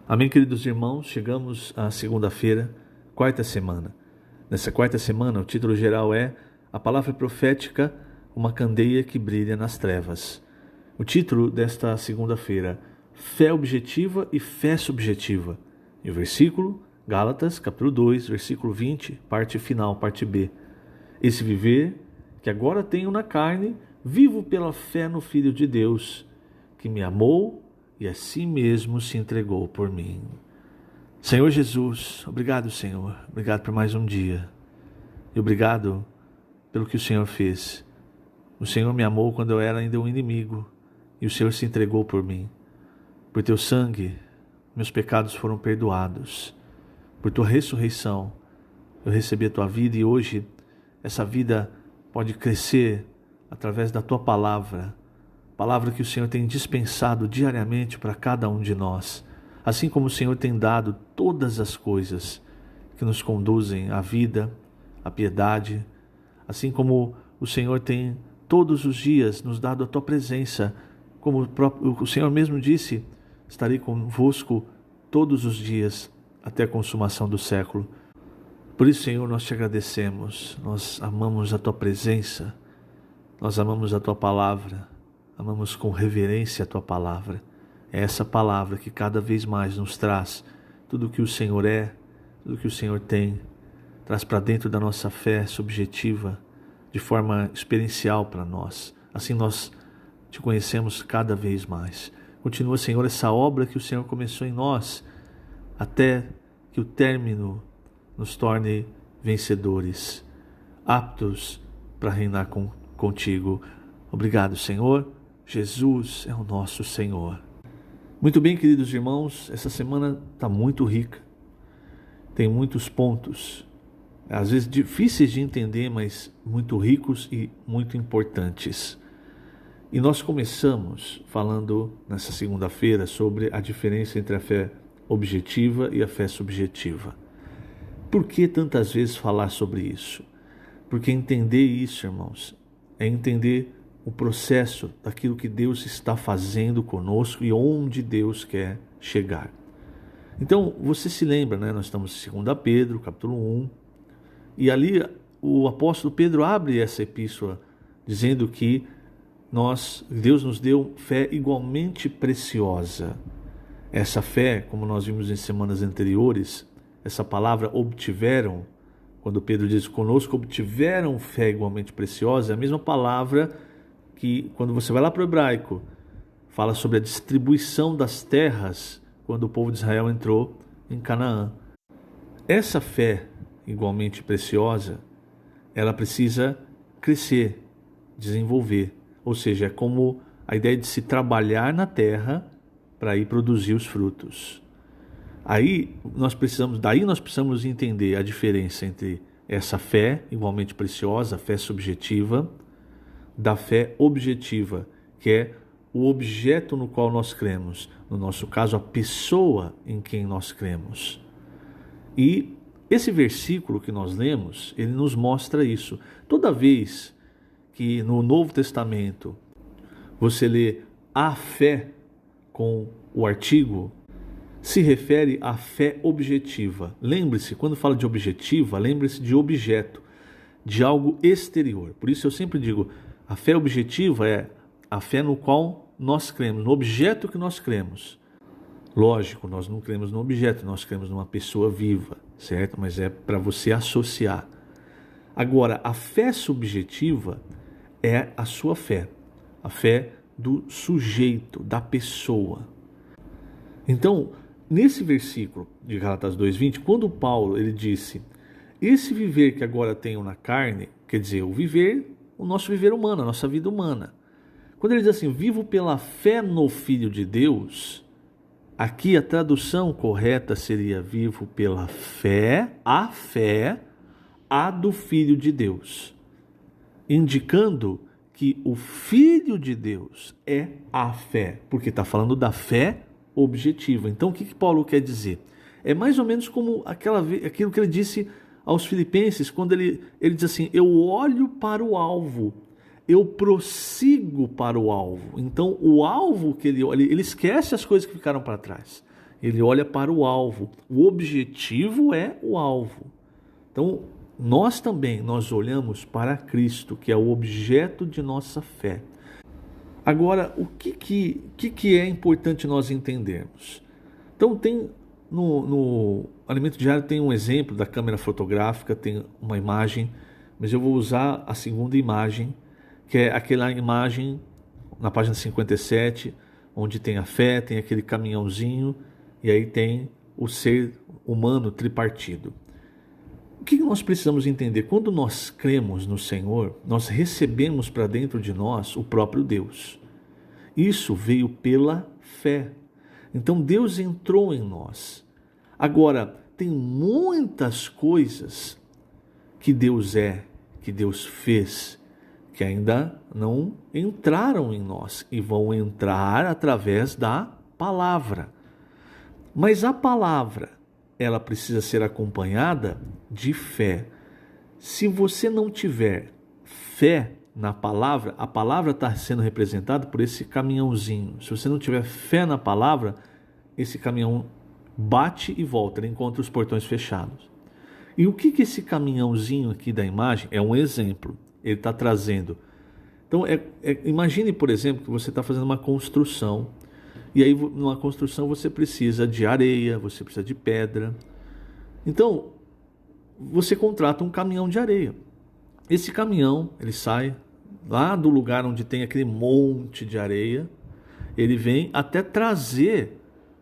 Amém, queridos irmãos, chegamos à segunda-feira, quarta semana. Nessa quarta semana, o título geral é A Palavra Profética, uma candeia que brilha nas trevas. O título desta segunda-feira, Fé Objetiva e Fé Subjetiva. E o versículo, Gálatas, capítulo 2, versículo 20, parte final, parte B. Esse viver que agora tenho na carne, vivo pela fé no Filho de Deus, que me amou e a si mesmo se entregou por mim. Senhor Jesus, obrigado, Senhor. Obrigado por mais um dia. E obrigado pelo que o Senhor fez. O Senhor me amou quando eu era ainda um inimigo, e o Senhor se entregou por mim. Por teu sangue, meus pecados foram perdoados. Por tua ressurreição, eu recebi a tua vida, e hoje essa vida pode crescer através da tua palavra que o Senhor tem dispensado diariamente para cada um de nós, assim como o Senhor tem dado todas as coisas que nos conduzem à vida, à piedade, assim como o Senhor tem todos os dias nos dado a tua presença, como o Senhor mesmo disse, estarei convosco todos os dias até a consumação do século. Por isso, Senhor, nós te agradecemos, nós amamos a tua presença, nós amamos a tua palavra, amamos com reverência a tua palavra. É essa palavra que cada vez mais nos traz tudo o que o Senhor é, tudo o que o Senhor tem, traz para dentro da nossa fé subjetiva, de forma experiencial para nós. Assim nós te conhecemos cada vez mais. Continua, Senhor, essa obra que o Senhor começou em nós, até que o término nos torne vencedores, aptos para reinar contigo. Obrigado, Senhor. Jesus é o nosso Senhor. Muito bem, queridos irmãos, essa semana está muito rica. Tem muitos pontos, às vezes difíceis de entender, mas muito ricos e muito importantes. E nós começamos falando nessa segunda-feira sobre a diferença entre a fé objetiva e a fé subjetiva. Por que tantas vezes falar sobre isso? Porque entender isso, irmãos, é entender o processo daquilo que Deus está fazendo conosco e onde Deus quer chegar. Então, você se lembra, né? Nós estamos em 2 Pedro, capítulo 1, e ali o apóstolo Pedro abre essa epístola dizendo que Deus nos deu fé igualmente preciosa. Essa fé, como nós vimos em semanas anteriores, essa palavra obtiveram, quando Pedro diz conosco obtiveram fé igualmente preciosa, é a mesma palavra que quando você vai lá para o hebraico, fala sobre a distribuição das terras quando o povo de Israel entrou em Canaã. Essa fé igualmente preciosa, ela precisa crescer, desenvolver, ou seja, é como a ideia de se trabalhar na terra para ir produzir os frutos. Daí nós precisamos entender a diferença entre essa fé igualmente preciosa, a fé subjetiva, da fé objetiva, que é o objeto no qual nós cremos, no nosso caso, a pessoa em quem nós cremos. E esse versículo que nós lemos, ele nos mostra isso. Toda vez que no Novo Testamento você lê a fé com o artigo, se refere à fé objetiva. Lembre-se, quando fala de objetiva, lembre-se de objeto, de algo exterior. Por isso eu sempre digo, a fé objetiva é a fé no qual nós cremos, no objeto que nós cremos. Lógico, nós não cremos no objeto, nós cremos numa pessoa viva, certo? Mas é para você associar. Agora, a fé subjetiva é a sua fé, a fé do sujeito, da pessoa. Então, nesse versículo de Gálatas 2:20, quando Paulo ele disse, esse viver que agora tenho na carne, quer dizer, o nosso viver humano, a nossa vida humana. Quando ele diz assim, vivo pela fé no Filho de Deus, aqui a tradução correta seria vivo pela fé do Filho de Deus, indicando que o Filho de Deus é a fé, porque está falando da fé objetiva. Então o que Paulo quer dizer? É mais ou menos como aquilo que ele disse aos filipenses, quando ele diz assim, eu olho para o alvo, eu prossigo para o alvo. Então o alvo que ele esquece as coisas que ficaram para trás, ele olha para o alvo. O objetivo é o alvo. Então, nós também, nós olhamos para Cristo, que é o objeto de nossa fé. Agora, o que é importante nós entendermos? Então, tem no Alimento Diário tem um exemplo da câmera fotográfica, tem uma imagem, mas eu vou usar a segunda imagem, que é aquela imagem na página 57, onde tem a fé, tem aquele caminhãozinho, e aí tem o ser humano tripartido. O que nós precisamos entender? Quando nós cremos no Senhor, nós recebemos para dentro de nós o próprio Deus. Isso veio pela fé. Então Deus entrou em nós. Agora, tem muitas coisas que Deus é, que Deus fez, que ainda não entraram em nós e vão entrar através da palavra. Mas a palavra, ela precisa ser acompanhada de fé. Se você não tiver fé na palavra, a palavra está sendo representada por esse caminhãozinho. Se você não tiver fé na palavra, esse caminhão bate e volta, ele encontra os portões fechados. E o que esse caminhãozinho aqui da imagem é? Um exemplo. Ele está trazendo. Então, imagine, por exemplo, que você está fazendo uma construção. E aí, numa construção, você precisa de areia, você precisa de pedra. Então, você contrata um caminhão de areia. Esse caminhão, ele sai lá do lugar onde tem aquele monte de areia. Ele vem até trazer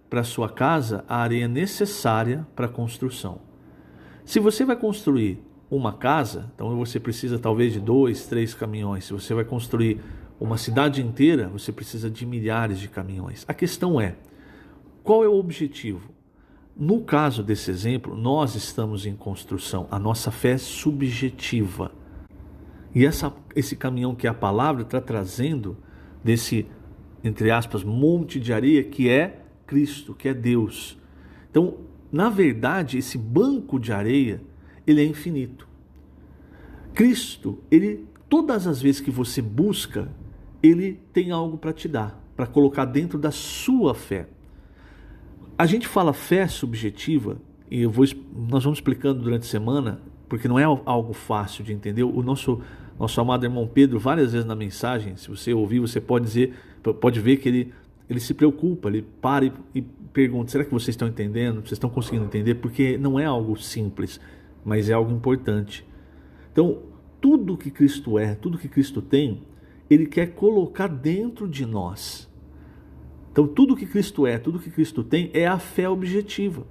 para a sua casa a areia necessária para a construção. Se você vai construir uma casa, então você precisa talvez de 2, 3 caminhões. Se você vai construir uma cidade inteira, você precisa de milhares de caminhões. A questão é, qual é o objetivo? No caso desse exemplo, nós estamos em construção. A nossa fé é subjetiva. E esse caminhão que é a palavra está trazendo desse, entre aspas, monte de areia que é Cristo, que é Deus. Então, na verdade, esse banco de areia, ele é infinito. Cristo, ele, todas as vezes que você busca, ele tem algo para te dar, para colocar dentro da sua fé. A gente fala fé subjetiva, e nós vamos explicando durante a semana, porque não é algo fácil de entender. O nosso amado irmão Pedro, várias vezes na mensagem, se você ouvir, você pode ver que ele se preocupa, ele para e pergunta, será que vocês estão entendendo? Vocês estão conseguindo entender? Porque não é algo simples, mas é algo importante. Então, tudo que Cristo é, tudo que Cristo tem, ele quer colocar dentro de nós. Então, tudo que Cristo é, tudo que Cristo tem, é a fé objetiva.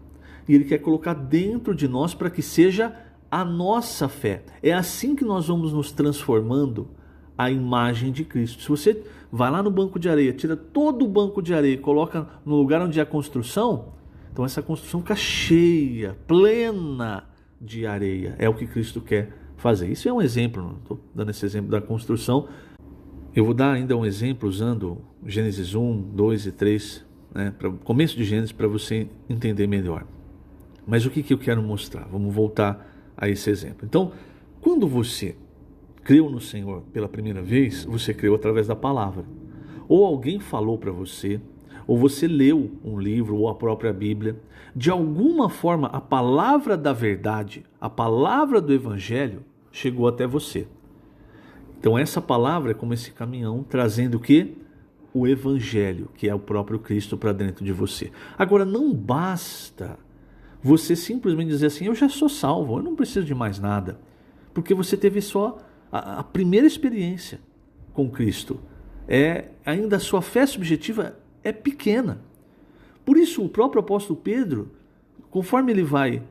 E ele quer colocar dentro de nós para que seja a nossa fé. É assim que nós vamos nos transformando à imagem de Cristo. Se você vai lá no banco de areia, tira todo o banco de areia e coloca no lugar onde é a construção, então essa construção fica cheia, plena de areia. É o que Cristo quer fazer. Isso é um exemplo, não estou dando esse exemplo da construção. Eu vou dar ainda um exemplo usando Gênesis 1, 2 e 3, para o começo de Gênesis, para você entender melhor. Mas o que eu quero mostrar? Vamos voltar a esse exemplo. Então, quando você creu no Senhor pela primeira vez, você creu através da palavra. Ou alguém falou para você, ou você leu um livro ou a própria Bíblia. De alguma forma, a palavra da verdade, a palavra do Evangelho, chegou até você. Então essa palavra é como esse caminhão trazendo o quê? O Evangelho, que é o próprio Cristo para dentro de você. Agora, não basta você simplesmente dizer assim, eu já sou salvo, eu não preciso de mais nada. Porque você teve só a primeira experiência com Cristo. Ainda a sua fé subjetiva é pequena. Por isso o próprio apóstolo Pedro, conforme ele vai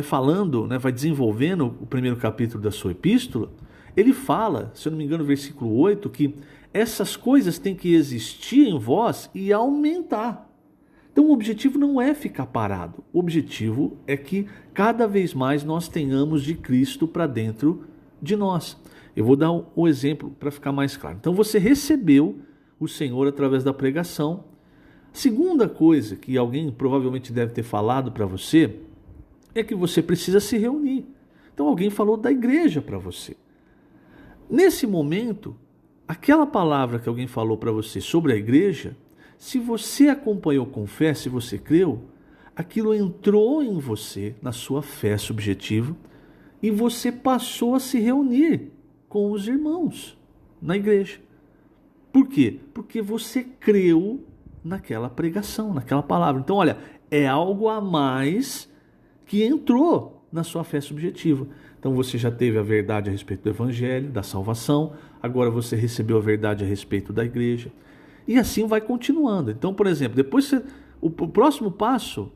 falando, vai desenvolvendo o primeiro capítulo da sua epístola, ele fala, se eu não me engano, no versículo 8, que essas coisas têm que existir em vós e aumentar. Então o objetivo não é ficar parado. O objetivo é que cada vez mais nós tenhamos de Cristo para dentro de nós. Eu vou dar um exemplo para ficar mais claro. Então você recebeu o Senhor através da pregação. Segunda coisa que alguém provavelmente deve ter falado para você é que você precisa se reunir. Então alguém falou da igreja para você. Nesse momento, aquela palavra que alguém falou para você sobre a igreja Se você acompanhou com fé, se você creu, aquilo entrou em você, na sua fé subjetiva, e você passou a se reunir com os irmãos na igreja. Por quê? Porque você creu naquela pregação, naquela palavra. Então, olha, é algo a mais que entrou na sua fé subjetiva. Então você já teve a verdade a respeito do evangelho, da salvação, agora você recebeu a verdade a respeito da igreja. E assim vai continuando. Então, por exemplo, depois o próximo passo,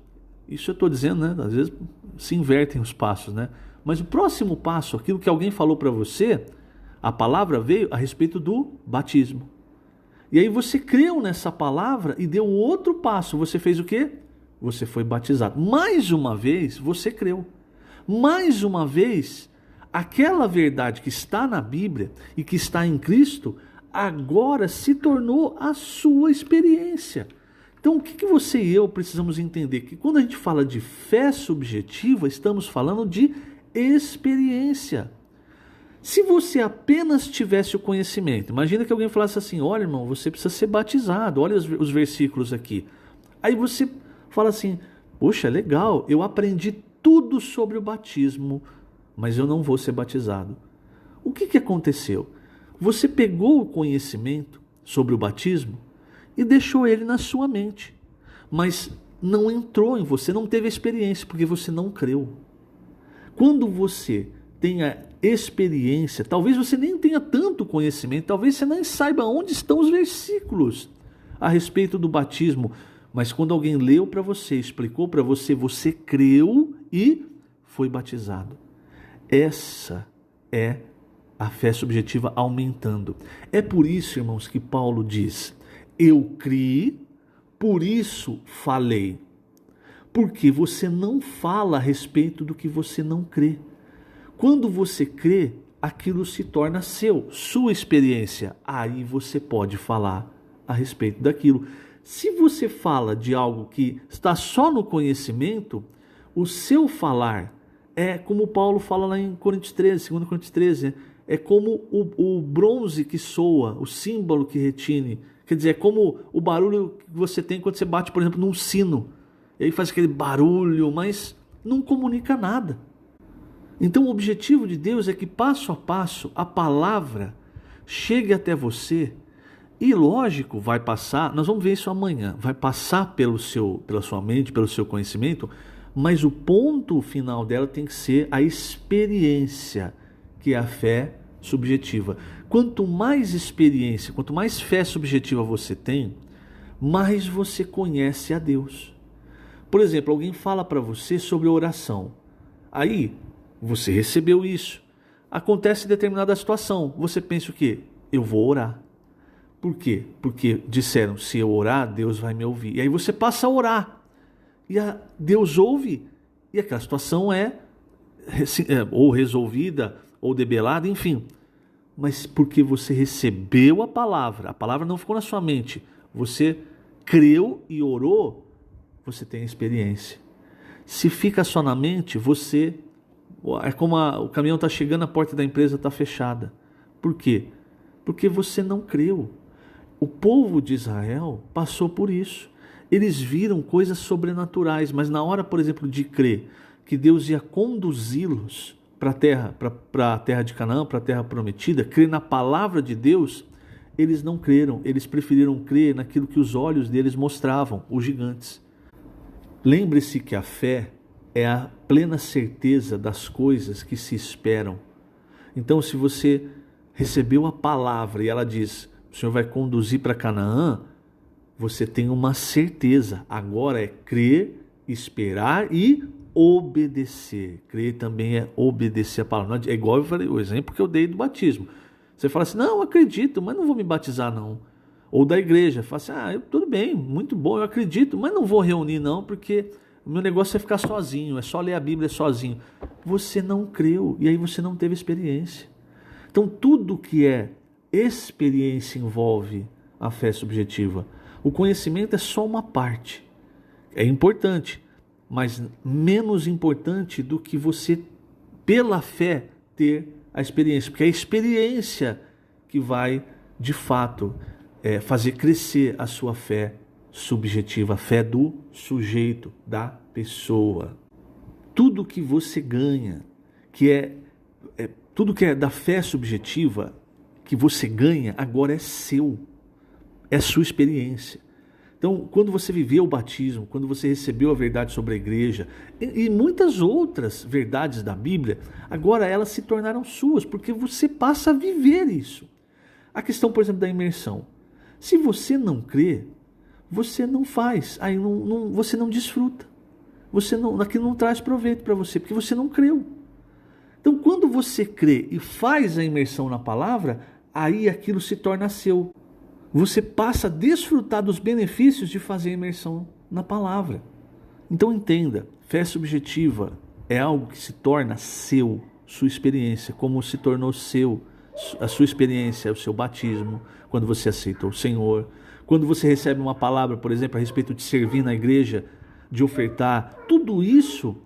isso eu estou dizendo, né? Às vezes se invertem os passos, né? Mas o próximo passo, aquilo que alguém falou para você, a palavra veio a respeito do batismo. E aí você creu nessa palavra e deu outro passo. Você fez o quê? Você foi batizado. Mais uma vez, você creu. Mais uma vez, aquela verdade que está na Bíblia e que está em Cristo, agora se tornou a sua experiência. Então, o que você e eu precisamos entender? Que quando a gente fala de fé subjetiva, estamos falando de experiência. Se você apenas tivesse o conhecimento, imagina que alguém falasse assim, olha irmão, você precisa ser batizado, olha os versículos aqui. Aí você fala assim, poxa, legal, eu aprendi tudo sobre o batismo, mas eu não vou ser batizado. O que aconteceu? Você pegou o conhecimento sobre o batismo e deixou ele na sua mente, mas não entrou em você, não teve experiência, porque você não creu. Quando você tem a experiência, talvez você nem tenha tanto conhecimento, talvez você nem saiba onde estão os versículos a respeito do batismo, mas quando alguém leu para você, explicou para você, você creu e foi batizado. Essa é a fé subjetiva aumentando. É por isso, irmãos, que Paulo diz, eu criei, por isso falei. Porque você não fala a respeito do que você não crê. Quando você crê, aquilo se torna seu, sua experiência. Aí você pode falar a respeito daquilo. Se você fala de algo que está só no conhecimento, o seu falar é como Paulo fala lá em Coríntios 13, 2 Coríntios 13, né? É como o bronze que soa, o símbolo que retine. Quer dizer, é como o barulho que você tem quando você bate, por exemplo, num sino. E aí faz aquele barulho, mas não comunica nada. Então o objetivo de Deus é que passo a passo a palavra chegue até você e lógico vai passar, nós vamos ver isso amanhã, vai passar pela sua mente, pelo seu conhecimento, mas o ponto final dela tem que ser a experiência, que é a fé subjetiva. Quanto mais experiência, quanto mais fé subjetiva você tem, mais você conhece a Deus. Por exemplo, alguém fala para você sobre oração. Aí, você recebeu isso. Acontece determinada situação. Você pensa o quê? Eu vou orar. Por quê? Porque disseram, se eu orar, Deus vai me ouvir. E aí você passa a orar. E Deus ouve. E aquela situação é ou resolvida, ou debelada, enfim. Mas porque você recebeu a palavra não ficou na sua mente. Você creu e orou, você tem experiência. Se fica só na mente, é como o caminhão está chegando, a porta da empresa está fechada. Por quê? Porque você não creu. O povo de Israel passou por isso. Eles viram coisas sobrenaturais, mas na hora, por exemplo, de crer que Deus ia conduzi-los para a terra de Canaã, para a terra prometida, crer na palavra de Deus, eles não creram. Eles preferiram crer naquilo que os olhos deles mostravam, os gigantes. Lembre-se que a fé é a plena certeza das coisas que se esperam. Então, se você recebeu a palavra e ela diz, o Senhor vai conduzir para Canaã, você tem uma certeza. Agora é crer, esperar e obedecer. Crer também é obedecer a palavra. É igual eu falei, o exemplo que eu dei do batismo. Você fala assim, não, eu acredito, mas não vou me batizar não. Ou da igreja, fala assim, tudo bem, muito bom, eu acredito, mas não vou reunir não, porque o meu negócio é ficar sozinho, é só ler a Bíblia sozinho. Você não creu e aí você não teve experiência. Então tudo que é experiência envolve a fé subjetiva. O conhecimento é só uma parte. É importante, mas menos importante do que você, pela fé, ter a experiência. Porque é a experiência que vai, de fato, fazer crescer a sua fé subjetiva, a fé do sujeito, da pessoa. Tudo que você ganha, tudo que é da fé subjetiva, que você ganha, agora é seu, é sua experiência. Então, quando você viveu o batismo, quando você recebeu a verdade sobre a igreja e muitas outras verdades da Bíblia, agora elas se tornaram suas, porque você passa a viver isso. A questão, por exemplo, da imersão. Se você não crê, você não faz, aí você não desfruta. Aquilo não traz proveito para você, porque você não creu. Então, quando você crê e faz a imersão na palavra, aí aquilo se torna seu. Você passa a desfrutar dos benefícios de fazer a imersão na palavra. Então entenda, fé subjetiva é algo que se torna seu, sua experiência, como se tornou seu, a sua experiência, o seu batismo, quando você aceitou o Senhor, quando você recebe uma palavra, por exemplo, a respeito de servir na igreja, de ofertar, tudo isso,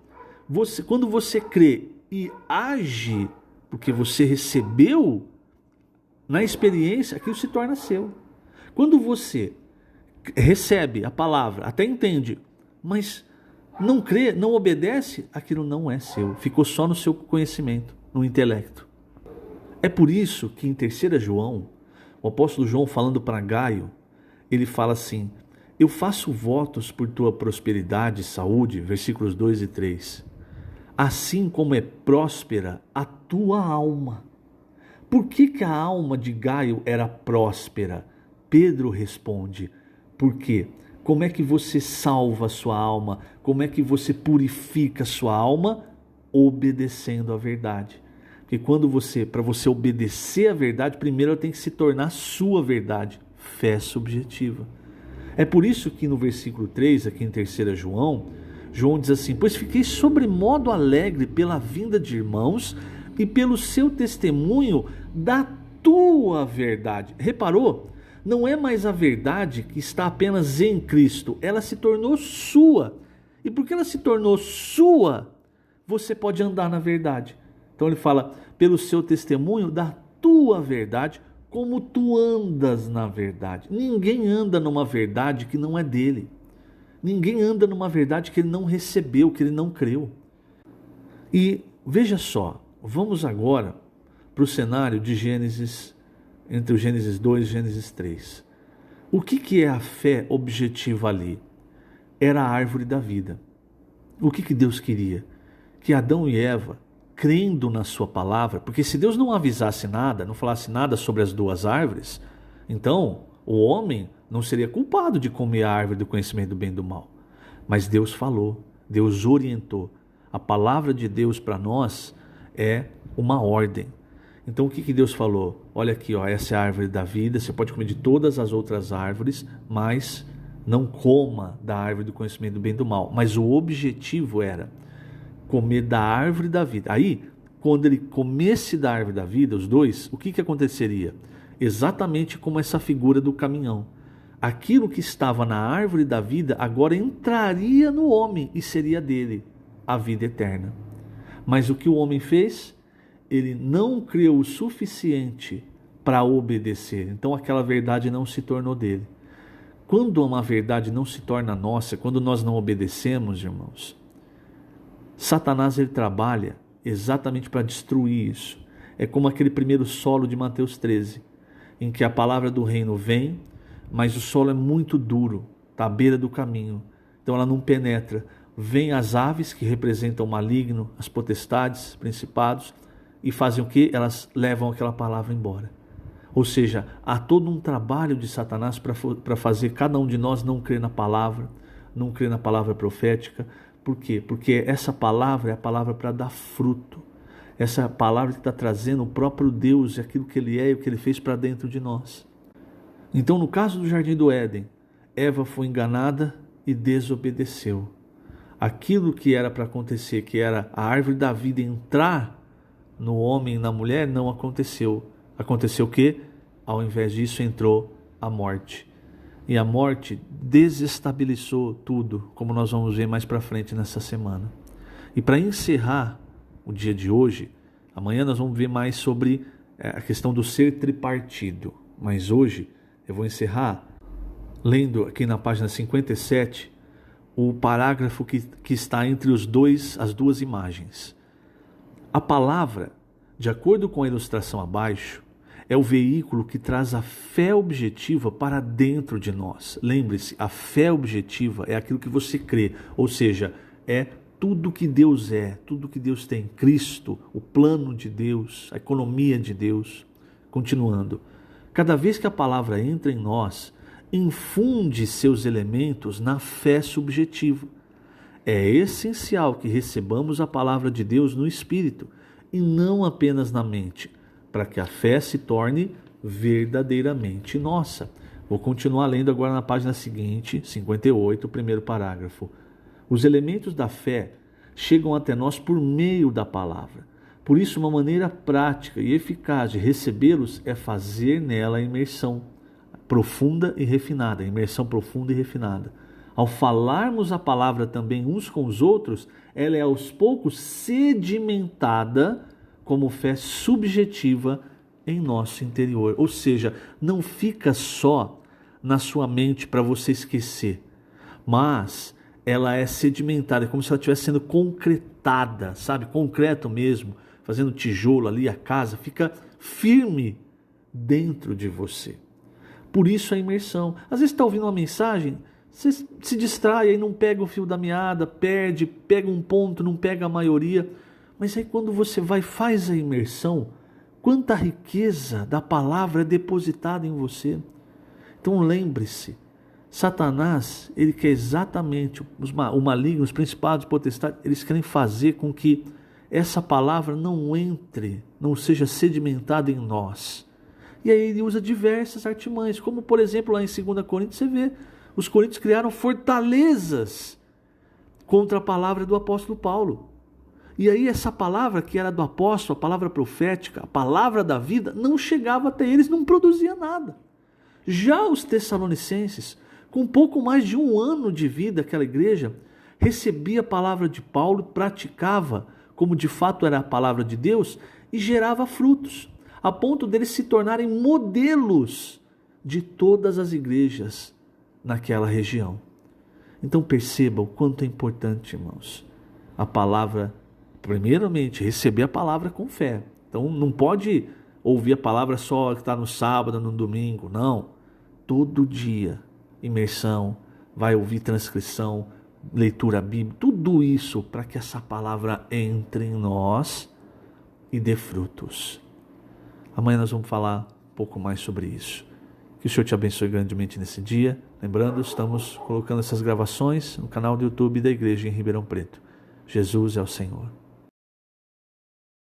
quando você crê e age, porque você recebeu na experiência, aquilo se torna seu. Quando você recebe a palavra, até entende, mas não crê, não obedece, aquilo não é seu, ficou só no seu conhecimento, no intelecto. É por isso que em 3 João, o apóstolo João falando para Gaio, ele fala assim: eu faço votos por tua prosperidade e saúde, versículos 2 e 3, assim como é próspera a tua alma. Por que a alma de Gaio era próspera? Pedro responde: por quê? Como é que você salva a sua alma? Como é que você purifica a sua alma? Obedecendo a verdade. Porque para você obedecer a verdade, primeiro ela tem que se tornar sua verdade, fé subjetiva. É por isso que no versículo 3, aqui em 3 João, João diz assim: pois fiquei sobremodo alegre pela vinda de irmãos e pelo seu testemunho da tua verdade. Reparou? Não é mais a verdade que está apenas em Cristo, ela se tornou sua. E porque ela se tornou sua, você pode andar na verdade. Então ele fala: pelo seu testemunho da tua verdade, como tu andas na verdade. Ninguém anda numa verdade que não é dele. Ninguém anda numa verdade que ele não recebeu, que ele não creu. E veja só, vamos agora para o cenário de Gênesis, entre o Gênesis 2 e Gênesis 3. O que é a fé objetiva ali? Era a árvore da vida. O que Deus queria? Que Adão e Eva, crendo na sua palavra, porque se Deus não avisasse nada, não falasse nada sobre as duas árvores, então o homem não seria culpado de comer a árvore do conhecimento do bem e do mal. Mas Deus falou, Deus orientou. A palavra de Deus para nós é uma ordem. Então o que Deus falou? Olha aqui, essa é a árvore da vida, você pode comer de todas as outras árvores, mas não coma da árvore do conhecimento do bem e do mal. Mas o objetivo era comer da árvore da vida. Aí, quando ele comesse da árvore da vida, os dois, o que aconteceria? Exatamente como essa figura do caminhão. Aquilo que estava na árvore da vida agora entraria no homem e seria dele a vida eterna. Mas o que o homem fez? Ele não creu o suficiente para obedecer. Então aquela verdade não se tornou dele. Quando uma verdade não se torna nossa, quando nós não obedecemos, irmãos, Satanás ele trabalha exatamente para destruir isso. É como aquele primeiro solo de Mateus 13, em que a palavra do reino vem, mas o solo é muito duro, está à beira do caminho, então ela não penetra. Vêm as aves que representam o maligno, as potestades, principados, e fazem o quê? Elas levam aquela palavra embora. Ou seja, há todo um trabalho de Satanás para fazer cada um de nós não crer na palavra, não crer na palavra profética. Por quê? Porque essa palavra é a palavra para dar fruto. Essa palavra que está trazendo o próprio Deus, aquilo que Ele é e o que Ele fez para dentro de nós. Então, no caso do Jardim do Éden, Eva foi enganada e desobedeceu. Aquilo que era para acontecer, que era a árvore da vida entrar no homem e na mulher, não aconteceu. Aconteceu o quê? Ao invés disso, entrou a morte. E a morte desestabilizou tudo, como nós vamos ver mais para frente nessa semana. E para encerrar o dia de hoje, amanhã nós vamos ver mais sobre a questão do ser tripartido. Mas hoje eu vou encerrar lendo aqui na página 57, o parágrafo que está entre as duas imagens. A palavra, de acordo com a ilustração abaixo, é o veículo que traz a fé objetiva para dentro de nós. Lembre-se, a fé objetiva é aquilo que você crê, ou seja, é tudo que Deus é, tudo que Deus tem, Cristo, o plano de Deus, a economia de Deus. Continuando, cada vez que a palavra entra em nós, infunde seus elementos na fé subjetiva. É essencial que recebamos a palavra de Deus no Espírito e não apenas na mente, para que a fé se torne verdadeiramente nossa. Vou continuar lendo agora na página seguinte, 58, o primeiro parágrafo. Os elementos da fé chegam até nós por meio da palavra. Por isso, uma maneira prática e eficaz de recebê-los é fazer nela a imersão profunda e refinada, imersão profunda e refinada. Ao falarmos a palavra também uns com os outros, ela é aos poucos sedimentada como fé subjetiva em nosso interior. Ou seja, não fica só na sua mente para você esquecer, mas ela é sedimentada, é como se ela estivesse sendo concretada, sabe? Concreto mesmo, fazendo tijolo ali, a casa fica firme dentro de você. Por isso a imersão. Às vezes está ouvindo uma mensagem, você se distrai, aí não pega o fio da meada, pega um ponto, não pega a maioria. Mas aí quando você vai e faz a imersão, quanta riqueza da palavra é depositada em você. Então lembre-se, Satanás, ele quer exatamente, o maligno, os principados, os potestades, eles querem fazer com que essa palavra não entre, não seja sedimentada em nós. E aí ele usa diversas artimanhas, como por exemplo lá em 2 Coríntios você vê, os coríntios criaram fortalezas contra a palavra do apóstolo Paulo. E aí essa palavra que era do apóstolo, a palavra profética, a palavra da vida, não chegava até eles, não produzia nada. Já os tessalonicenses, com pouco mais de 1 ano de vida, aquela igreja recebia a palavra de Paulo, praticava como de fato era a palavra de Deus e gerava frutos, a ponto deles se tornarem modelos de todas as igrejas naquela região. Então perceba o quanto é importante, irmãos, a palavra, primeiramente, receber a palavra com fé. Então não pode ouvir a palavra só que está no sábado, no domingo, não. Todo dia, imersão, vai ouvir transcrição, leitura bíblica, tudo isso para que essa palavra entre em nós e dê frutos. Amanhã nós vamos falar um pouco mais sobre isso. Que o Senhor te abençoe grandemente nesse dia. Lembrando, estamos colocando essas gravações no canal do YouTube da Igreja em Ribeirão Preto. Jesus é o Senhor.